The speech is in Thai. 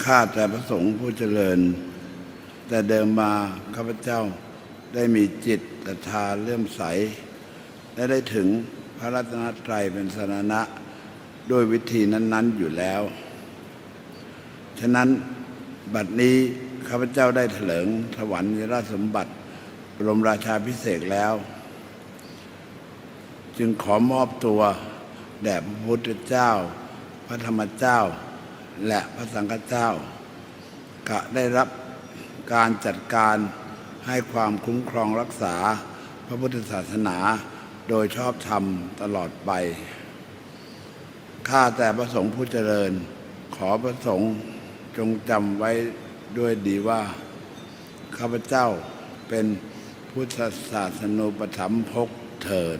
ข้าแต่พระสงฆ์ผู้เจริญแต่เดิมมาข้าพเจ้าได้มีจิตศรัทธาเลื่อมใสและได้ถึงพระรัตนตรัยเป็นสรณะโดยวิธีนั้นๆอยู่แล้วฉะนั้นบัดนี้ข้าพเจ้าได้เถลิงถวรรค์ราชสมบัติบรมราชาภิเษกแล้วจึงขอมอบตัวแด่พระพุทธเจ้าพระธรรมเจ้าและพระสังฆเจ้ากะได้รับการจัดการให้ความคุ้มครองรักษาพระพุทธศาสนาโดยชอบธรรมตลอดไปข้าแต่พระสงฆ์ผู้เจริญขอพระสงฆ์จงจำไว้ด้วยดีว่าข้าพเจ้าเป็นพุทธศาสนูปถัมภกเถิด